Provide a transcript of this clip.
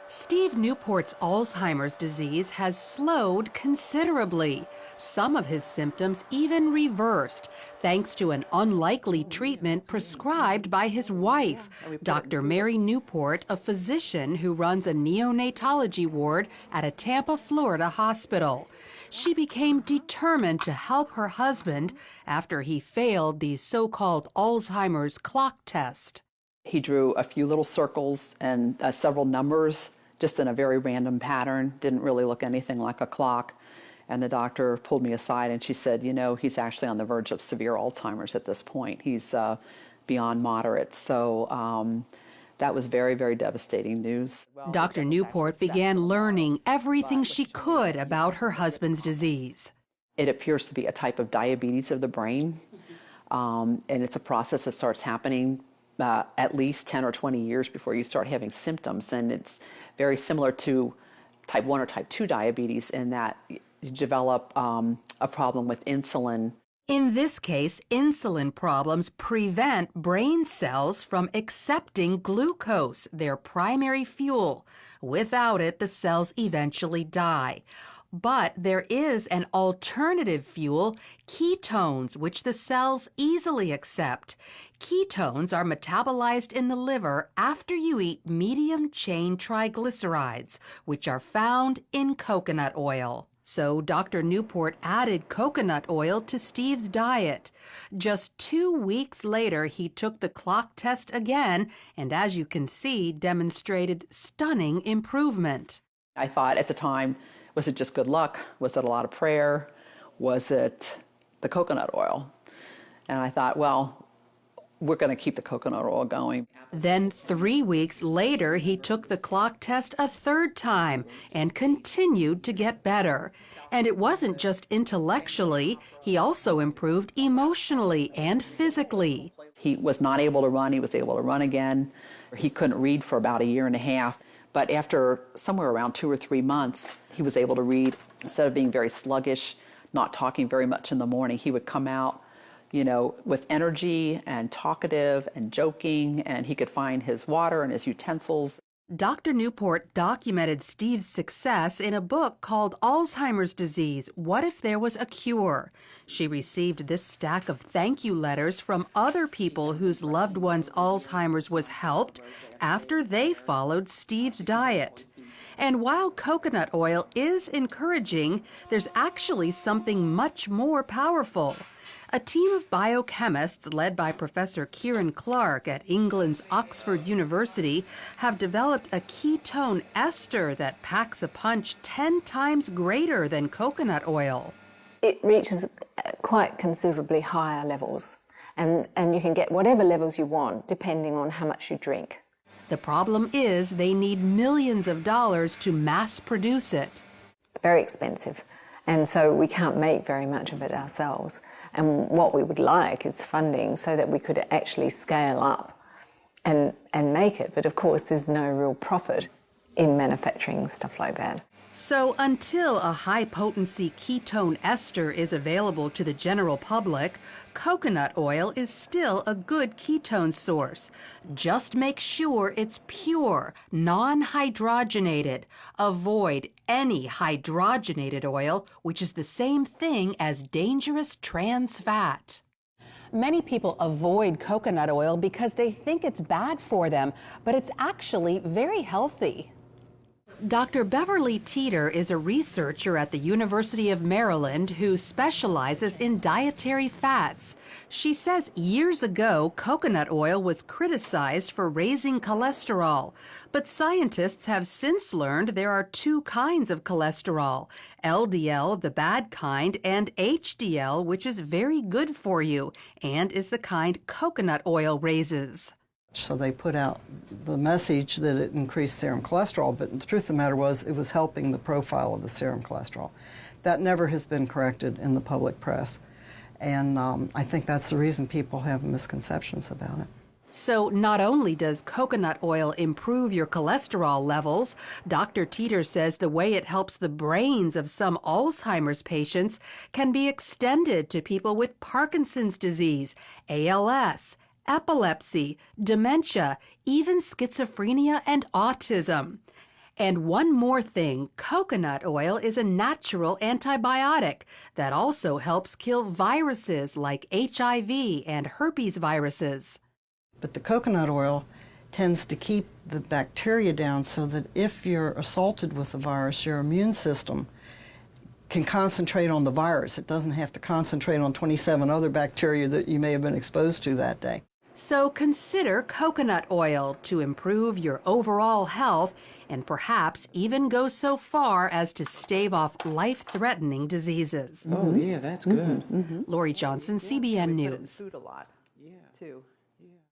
Steve Newport's Alzheimer's disease has slowed considerably. Some of his symptoms even reversed, thanks to an unlikely treatment prescribed by his wife, Dr. Mary Newport, a physician who runs a neonatology ward at a Tampa, Florida hospital. She became determined to help her husband after he failed the so-called Alzheimer's clock test. He drew a few little circles and several numbers just in a very random pattern, didn't really look anything like a clock. And the doctor pulled me aside and she said, you know, he's actually on the verge of severe Alzheimer's at this point. He's beyond moderate. So that was very, very devastating news. Dr. Newport began learning everything she could about her husband's disease. It appears to be a type of diabetes of the brain, and it's a process that starts happening at least 10 or 20 years before you start having symptoms. And it's very similar to type 1 or type 2 diabetes in that you develop a problem with insulin. In this case, insulin problems prevent brain cells from accepting glucose, their primary fuel. Without it, the cells eventually die. But there is an alternative fuel, ketones, which the cells easily accept. Ketones are metabolized in the liver after you eat medium-chain triglycerides, which are found in coconut oil. So Dr. Newport added coconut oil to Steve's diet. Just 2 weeks later, he took the clock test again and, as you can see, demonstrated stunning improvement. I thought at the time, was it just good luck? Was it a lot of prayer? Was it the coconut oil? And I thought, well, we're going to keep the coconut oil going. Then 3 weeks later, he took the clock test a third time and continued to get better. And it wasn't just intellectually, he also improved emotionally and physically. He was not able to run, he was able to run again. He couldn't read for about 1.5 years. But after somewhere around 2 or 3 months, he was able to read. Instead of being very sluggish, not talking very much in the morning, he would come out, you know, with energy and talkative and joking, and he could find his water and his utensils. Dr. Newport documented Steve's success in a book called Alzheimer's Disease, What If There Was a Cure? She received this stack of thank you letters from other people whose loved ones' Alzheimer's was helped after they followed Steve's diet. And while coconut oil is encouraging, there's actually something much more powerful. A team of biochemists led by Professor Kieran Clark at England's Oxford University have developed a ketone ester that packs a punch 10 times greater than coconut oil. It reaches quite considerably higher levels, and you can get whatever levels you want depending on how much you drink. The problem is they need millions of dollars to mass produce it. Very expensive. And so we can't make very much of it ourselves. And what we would like is funding so that we could actually scale up and make it. But of course, there's no real profit in manufacturing stuff like that. So until a high-potency ketone ester is available to the general public, coconut oil is still a good ketone source. Just make sure it's pure, non-hydrogenated. Avoid any hydrogenated oil, which is the same thing as dangerous trans fat. Many people avoid coconut oil because they think it's bad for them, but it's actually very healthy. Dr. Beverly Teeter is a researcher at the University of Maryland who specializes in dietary fats. She says years ago, coconut oil was criticized for raising cholesterol, but scientists have since learned there are 2 kinds of cholesterol, LDL, the bad kind, and HDL, which is very good for you and is the kind coconut oil raises. So they put out the message that it increased serum cholesterol, but the truth of the matter was it was helping the profile of the serum cholesterol. That never has been corrected in the public press, and I think that's the reason people have misconceptions about it. So not only does coconut oil improve your cholesterol levels, Dr. Teeter says the way it helps the brains of some Alzheimer's patients can be extended to people with Parkinson's disease, ALS, epilepsy, dementia, even schizophrenia and autism. And one more thing, coconut oil is a natural antibiotic that also helps kill viruses like HIV and herpes viruses. But the coconut oil tends to keep the bacteria down so that if you're assaulted with the virus, your immune system can concentrate on the virus. It doesn't have to concentrate on 27 other bacteria that you may have been exposed to that day. So consider coconut oil to improve your overall health and perhaps even go so far as to stave off life-threatening diseases. Oh, yeah, that's good. Lori Johnson, CBN Put it in News. food a lot, too.